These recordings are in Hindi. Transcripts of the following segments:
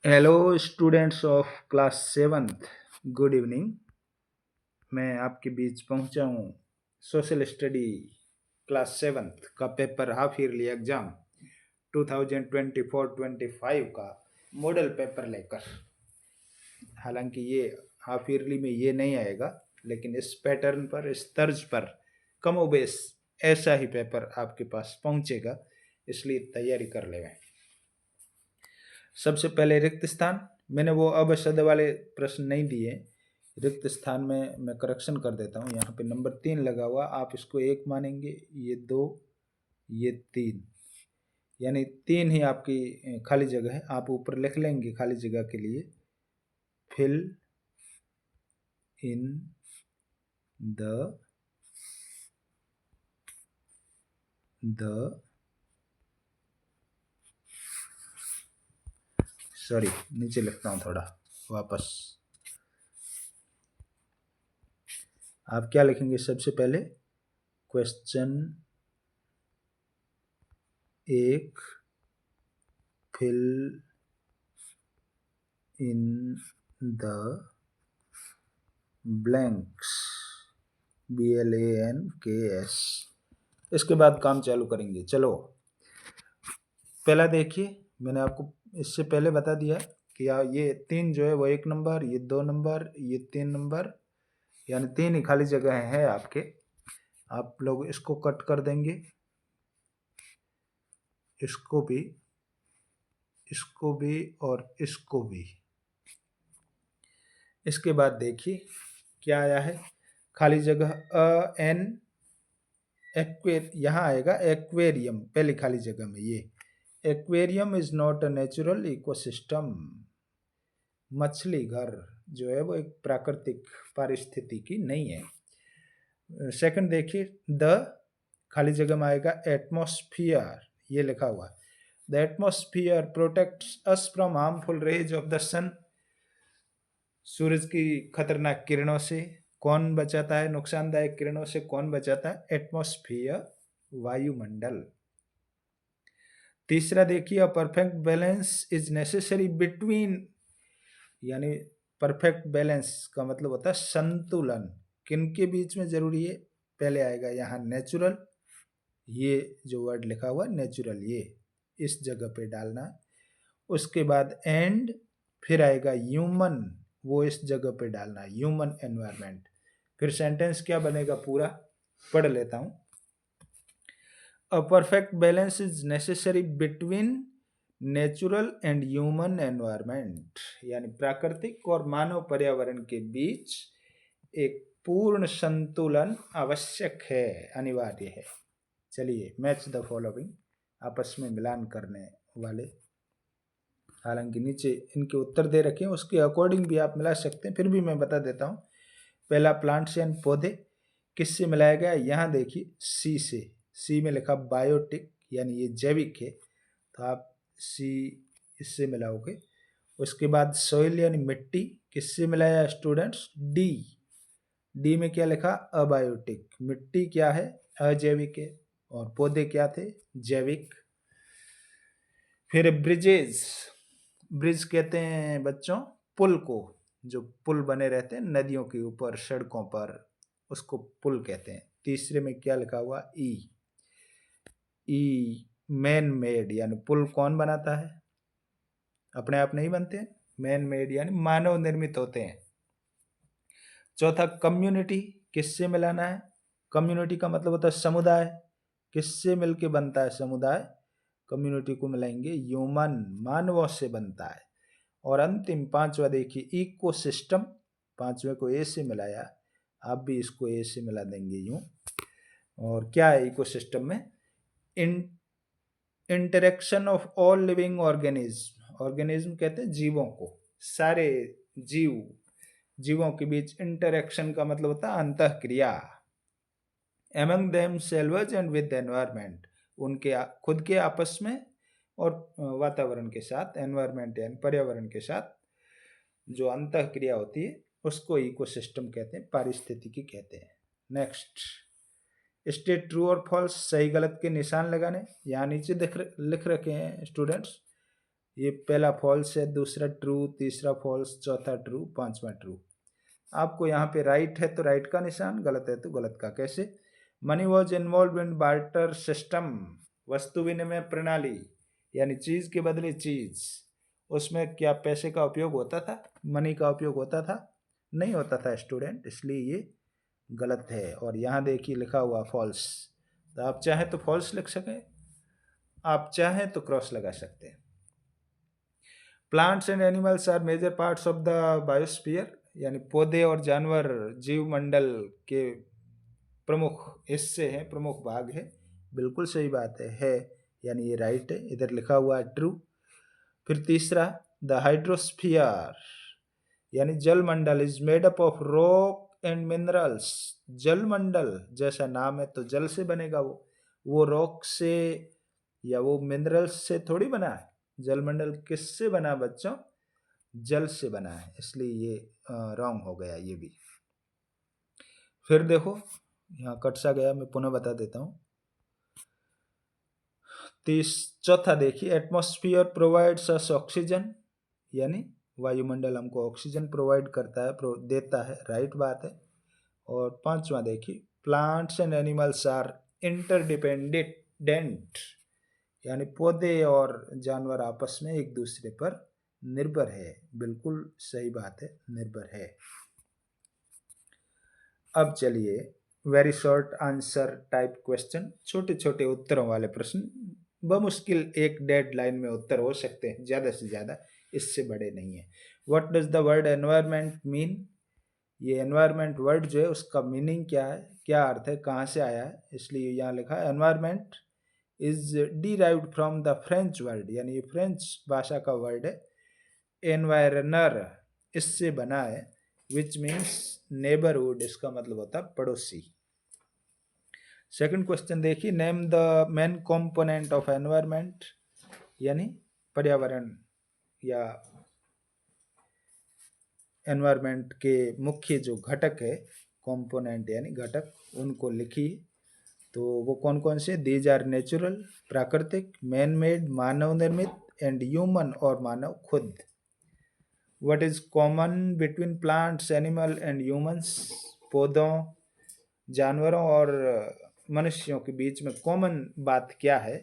Hello students of class seventh, good evening. मैं आपके बीच पहुंचा हूं सोशल स्टडी क्लास सेवन्थ का पेपर हाफ ईयरली एग्जाम 2024-25 का मॉडल पेपर लेकर। हालांकि ये हाफ ईयरली में ये नहीं आएगा, लेकिन इस पैटर्न पर, इस तर्ज पर कमोबेश ऐसा ही पेपर आपके पास पहुंचेगा, इसलिए तैयारी कर लें। सबसे पहले रिक्त स्थान, मैंने वो अवशब्द वाले प्रश्न नहीं दिए। रिक्त स्थान में मैं करेक्शन कर देता हूँ। यहाँ पे नंबर 3 लगा हुआ, आप इसको 1 मानेंगे, ये 2, ये 3, यानी 3 ही आपकी खाली जगह है। आप ऊपर लिख लेंगे खाली जगह के लिए फिल इन द सॉरी, नीचे लिखता हूँ थोड़ा वापस। आप क्या लिखेंगे? सबसे पहले question 1, fill in the blanks, BLANKS। इसके बाद काम चालू करेंगे। चलो पहला देखिए, मैंने आपको इससे पहले बता दिया कि ये 3 जो है वो 1 नंबर, ये 2 नंबर, ये 3 नंबर, यानी 3 ही खाली जगह है आपके। आप लोग इसको कट कर देंगे, इसको भी, इसको भी और इसको भी। इसके बाद देखिए क्या आया है, खाली जगह एन यहाँ आएगा एक्वेरियम, पहली खाली जगह में। ये aquarium is not a natural ecosystem. मछली घर जो है वो एक प्राकृतिक पारिस्थितिकी नहीं है। सेकंड देखिए, द खाली जगह में आएगा एटमॉस्फियर, ये लिखा हुआ है। The atmosphere protects us from harmful rays of the sun. सूरज की खतरनाक किरणों से कौन बचाता है? नुकसानदायक किरणों से कौन बचाता है? एटमॉस्फियर, वायुमंडल। तीसरा देखिए, a perfect balance is necessary between, यानी परफेक्ट बैलेंस का मतलब होता है संतुलन। किनके बीच में जरूरी है? पहले आएगा यहाँ नेचुरल, ये जो वर्ड लिखा हुआ नेचुरल, ये इस जगह पे डालना। उसके बाद एंड, फिर आएगा ह्यूमन, वो इस जगह पे डालना, ह्यूमन एनवायरनमेंट। फिर सेंटेंस क्या बनेगा पूरा पढ़ लेता हूं। A perfect balance is necessary between natural and human environment, यानी प्राकृतिक और मानव पर्यावरण के बीच एक पूर्ण संतुलन आवश्यक है, अनिवार्य है। चलिए, मैच द फॉलोइंग, आपस में मिलान करने वाले। हालांकि नीचे इनके उत्तर दे रखे हैं, उसके अकॉर्डिंग भी आप मिला सकते हैं, फिर भी मैं बता देता हूँ। पहला प्लांट्स एंड पौधे, किससे मिलाया गया? यहाँ देखिए सी से, सी में लिखा बायोटिक, यानी ये जैविक है, तो आप सी इससे मिलाओगे। उसके बाद सोइल यानी मिट्टी, किससे मिलाया स्टूडेंट्स? डी, डी में क्या लिखा? अबायोटिक। मिट्टी क्या है? अजैविक है, और पौधे क्या थे? जैविक। फिर ब्रिजेज, ब्रिज कहते हैं बच्चों पुल को, जो पुल बने रहते हैं नदियों के ऊपर, सड़कों पर, उसको पुल कहते हैं। तीसरे में क्या लिखा हुआ? ई, ई मैन मेड, यानी पुल कौन बनाता है? अपने आप नहीं बनते, मैन मेड यानी मानव निर्मित होते हैं। चौथा कम्युनिटी, किससे मिलाना है? कम्युनिटी का मतलब होता है समुदाय, किससे मिलके बनता है समुदाय? कम्युनिटी को मिलाएंगे ह्यूमन, मानवों से बनता है। और अंतिम पांचवा देखिए इकोसिस्टम, पांचवे को ए से मिलाया, आप भी इसको ए से मिला देंगे यूं। और क्या है इकोसिस्टम में? Interaction of all living organism, organism कहते हैं जीवों को, सारे जीव, जीवों के बीच इंटरेक्शन का मतलब होता है अंतःक्रिया। Among them selves and with environment, उनके खुद के आपस में और वातावरण के साथ, एनवायरनमेंट यानी पर्यावरण के साथ जो अंतःक्रिया होती है उसको इकोसिस्टम कहते हैं, पारिस्थितिकी कहते हैं। नेक्स्ट, स्टेट ट्रू और फॉल्स, सही गलत के निशान लगाने। यहाँ नीचे लिख रखे हैं स्टूडेंट्स, ये पहला फॉल्स है, दूसरा ट्रू, तीसरा फॉल्स, चौथा ट्रू, पांचवा ट्रू। आपको यहाँ पे राइट है तो राइट का निशान, गलत है तो गलत का। कैसे? Money was involve in barter system, वस्तु विनिमय प्रणाली, यानी चीज के बदले चीज। उसमें क्या पैसे का उपयोग होता था, मनी का उपयोग होता था? नहीं होता था स्टूडेंट, इसलिए ये गलत है। और यहाँ देखिए लिखा हुआ फॉल्स, तो आप चाहें तो फॉल्स लिख सकें, आप चाहें तो क्रॉस लगा सकते हैं। Plants and animals are major parts of the biosphere, यानी पौधे और जानवर जीव मंडल के प्रमुख हिस्से हैं, प्रमुख भाग है। बिल्कुल सही बात है, यानी ये राइट है, इधर लिखा हुआ है ट्रू। फिर तीसरा, द हाइड्रोस्फीयर यानी जलमंडल is made up of rock and minerals. जलमंडल जैसा नाम है तो जल से बनेगा, वो रॉक से या वो मिनरल्स से थोड़ी बना है। जलमंडल किससे बना बच्चों? जल से बना है, इसलिए ये रॉन्ग हो गया ये भी। फिर देखो यहाँ कट सा गया, मैं पुनः बता देता हूँ। चौथा देखिए, एटमॉस्फेयर प्रोवाइड्स अस ऑक्सीजन, यानी वायुमंडल हमको ऑक्सीजन प्रोवाइड करता है, देता है, राइट बात है। और पांचवा देखिए, plants and animals are interdependent, यानी पौधे और जानवर आपस में एक दूसरे पर निर्भर है। बिल्कुल सही बात है, निर्भर है। अब चलिए very short answer type question, छोटे छोटे उत्तरों वाले प्रश्न, बमुश्किल एक डेड लाइन में उत्तर हो सकते हैं, ज़्यादा से ज़्यादा, इससे बड़े नहीं है। What does the word environment mean? ये एनवायरमेंट वर्ड जो है उसका मीनिंग क्या है, क्या अर्थ है, कहाँ से आया है? इसलिए यहाँ लिखा है environment is derived from the French word, यानी ये फ्रेंच भाषा का वर्ड है, एनवायरनर, इससे बना है, विच मीन्स नेबरहुड, इसका मतलब होता है पड़ोसी। सेकंड क्वेश्चन देखिए, name the main component of environment, यानी पर्यावरण या एनवायरनमेंट के मुख्य जो घटक है, कंपोनेंट यानी घटक, उनको लिखिए। तो वो कौन कौन से? दीज आर नेचुरल, प्राकृतिक, मैन मेड, मानव निर्मित, एंड ह्यूमन, और मानव खुद। What is common between plants, animal and humans? पौधों, जानवरों और मनुष्यों के बीच में कॉमन बात क्या है?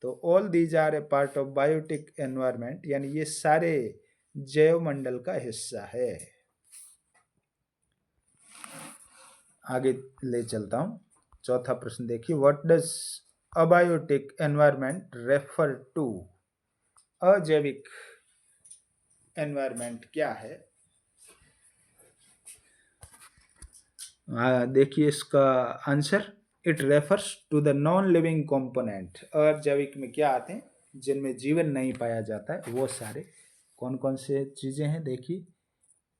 तो all these are a part of biotic environment, यानी ये सारे जैव मंडल का हिस्सा है। आगे ले चलता हूँ, चौथा प्रश्न देखिए, what does abiotic environment refer to? अजैविक एनवायरनमेंट क्या है? देखिए इसका answer, it refers to the non living component. अजैविक में क्या आते हैं? जिनमें जीवन नहीं पाया जाता है, वो सारे कौन कौन से चीज़ें हैं? देखिए,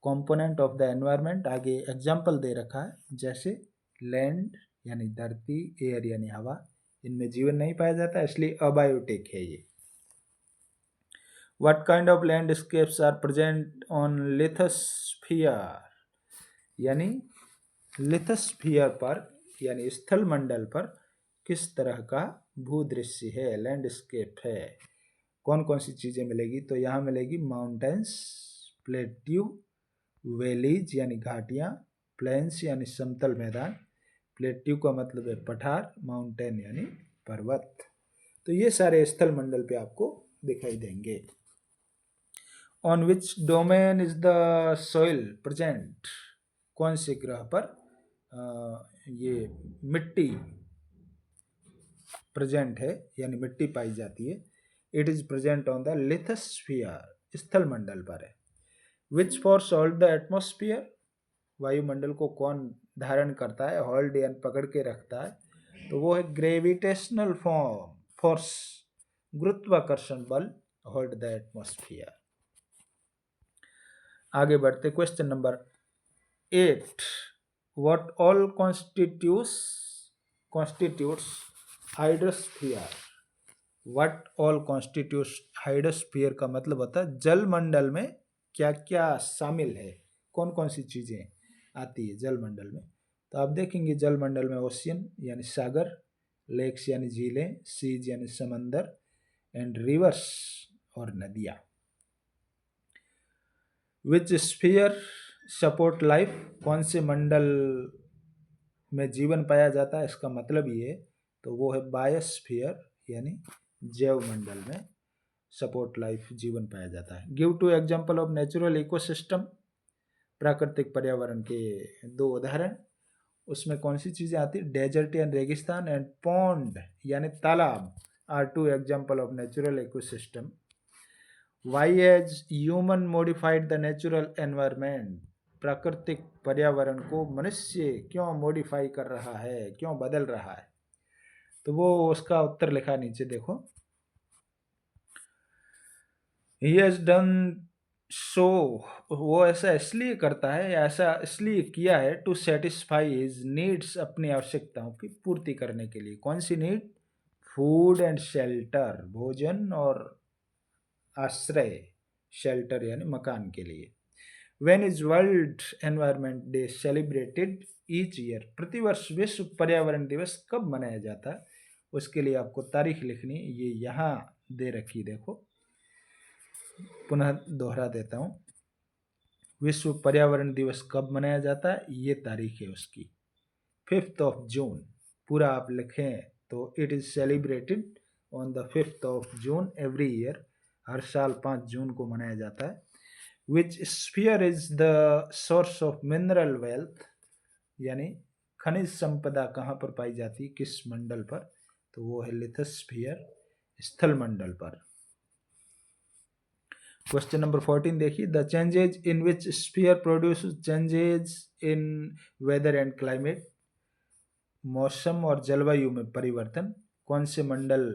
कंपोनेंट ऑफ द एनवायरनमेंट, आगे एग्जाम्पल दे रखा है, जैसे लैंड यानी धरती, एयर यानी हवा, इनमें जीवन नहीं पाया जाता, इसलिए अबायोटिक है ये। What kind of landscapes are present on lithosphere, यानी लिथोस्फीयर पर यानी स्थल मंडल पर किस तरह का भूदृश्य है, लैंडस्केप है? कौन कौन सी चीज़ें मिलेगी? तो यहाँ मिलेगी माउंटेन्स, प्लेट्यू, वैलीज यानी घाटियाँ, प्लेन्स यानी समतल मैदान, प्लेट्यू का मतलब है पठार, माउंटेन यानी पर्वत। तो ये सारे स्थल मंडल पे आपको दिखाई देंगे। On which domain is the soil present? कौन से ग्रह पर ये मिट्टी प्रेजेंट है, यानी मिट्टी पाई जाती है? It is present on the lithosphere, स्थल मंडल पर है। Which force hold the atmosphere? वायुमंडल को कौन धारण करता है, होल्ड यानी पकड़ के रखता है? तो वो है ग्रेविटेशनल फोर्स, गुरुत्वाकर्षण बल होल्ड द एटमॉस्फेयर। आगे बढ़ते, question number 8, what all constitutes hydrosphere? What all constitutes hydrosphere का मतलब होता है जलमंडल में क्या क्या शामिल है, कौन कौन सी चीज़ें आती है जलमंडल में? तो आप देखेंगे जलमंडल में ओशियन यानी सागर, लेक्स यानी झीलें, सीज यानी समंदर, एंड रिवर्स और नदियाँ। विच स्फीयर सपोर्ट लाइफ, कौन से मंडल में जीवन पाया जाता है, इसका मतलब ये तो वो है बायोस्फीयर यानी जैव मंडल में सपोर्ट लाइफ जीवन पाया जाता है। Give two example of natural ecosystem, प्राकृतिक पर्यावरण के दो उदाहरण। उसमें कौन सी चीज़ें आती है, डेजर्ट एंड रेगिस्तान एंड पॉन्ड यानी तालाब are two example of natural ecosystem. Why has human modified the natural environment, प्राकृतिक पर्यावरण को मनुष्य क्यों मॉडिफाई कर रहा है, क्यों बदल रहा है, तो वो उसका उत्तर लिखा नीचे देखो। ही हैज डन सो, वो ऐसा इसलिए करता है, ऐसा इसलिए किया है टू सेटिस्फाई हिज नीड्स, अपनी आवश्यकताओं की पूर्ति करने के लिए। कौन सी नीड, फूड एंड शेल्टर, भोजन और आश्रय, शेल्टर यानी मकान के लिए। When is world environment day celebrated each year, प्रतिवर्ष विश्व पर्यावरण दिवस कब मनाया जाता है, उसके लिए आपको तारीख लिखनी, ये यहाँ दे रखी देखो, पुनः दोहरा देता हूँ। विश्व पर्यावरण दिवस कब मनाया जाता है, ये तारीख है उसकी 5 जून। पूरा आप लिखें तो it is celebrated on the 5 June every year, हर साल 5 जून को मनाया जाता है। Which sphere is the source of mineral wealth, यानी खनिज संपदा कहाँ पर पाई जाती है, किस मंडल पर, तो वो है लिथोस्फीयर, स्थल मंडल पर। क्वेश्चन नंबर 14 देखिए, the changes in which sphere produce changes in weather and climate, मौसम और जलवायु में परिवर्तन कौन से मंडल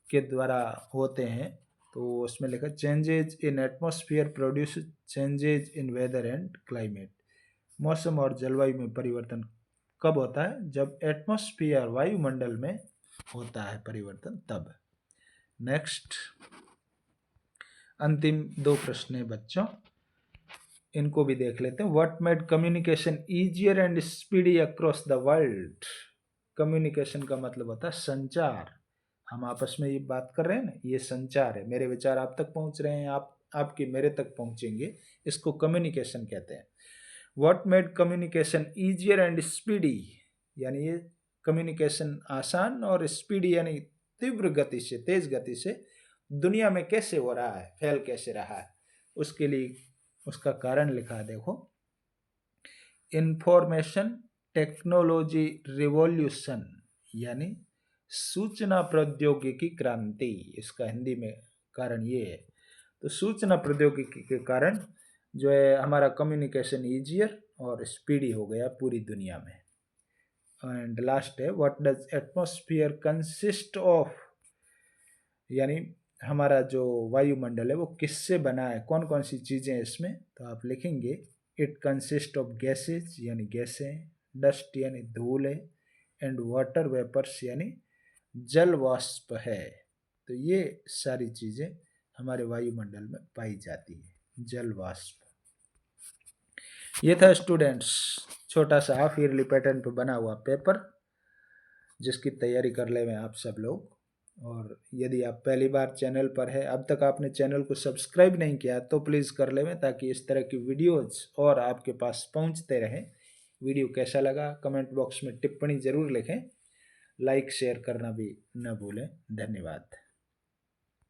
के द्वारा होते हैं, तो उसमें लिखा changes in atmosphere produce changes in weather and climate, मौसम और जलवायु में परिवर्तन कब होता है, जब एटमॉस्फेयर वायुमंडल में होता है परिवर्तन तब। नेक्स्ट, अंतिम 2 प्रश्न है बच्चों, इनको भी देख लेते हैं। What made communication easier and speedy across the world, communication का मतलब होता है संचार, हम आपस में ये बात कर रहे हैं ना, ये संचार है, मेरे विचार आप तक पहुंच रहे हैं, आपके मेरे तक पहुंचेंगे, इसको कम्युनिकेशन कहते हैं। What made communication easier and speedy, यानी ये कम्युनिकेशन आसान और स्पीडी यानी तीव्र गति से, तेज गति से दुनिया में कैसे हो रहा है, फैल कैसे रहा है, उसके लिए उसका कारण लिखा देखो। इंफॉर्मेशन टेक्नोलॉजी रिवॉल्यूशन यानी सूचना प्रौद्योगिकी क्रांति, इसका हिंदी में कारण ये है। तो सूचना प्रौद्योगिकी के कारण जो है हमारा कम्युनिकेशन ईजियर और स्पीडी हो गया पूरी दुनिया में। एंड लास्ट है, what does atmosphere consist of, यानी हमारा जो वायुमंडल है वो किससे बना है, कौन कौन सी चीज़ें हैं इसमें, तो आप लिखेंगे इट कंसिस्ट ऑफ गैसेज यानी गैसें, डस्ट यानी धूल है, एंड वाटर वेपर्स यानी जल वाष्प है। तो ये सारी चीज़ें हमारे वायुमंडल में पाई जाती है, जल वाष्प। ये था स्टूडेंट्स छोटा सा हाफ ईयरली पैटर्न पर बना हुआ पेपर, जिसकी तैयारी कर ले में आप सब लोग। और यदि आप पहली बार चैनल पर है, अब तक आपने चैनल को सब्सक्राइब नहीं किया, तो प्लीज़ कर ले में, ताकि इस तरह की वीडियोज़ और आपके पास पहुंचते रहें। वीडियो कैसा लगा कमेंट बॉक्स में टिप्पणी ज़रूर लिखें, लाइक शेयर करना भी न भूलें। धन्यवाद।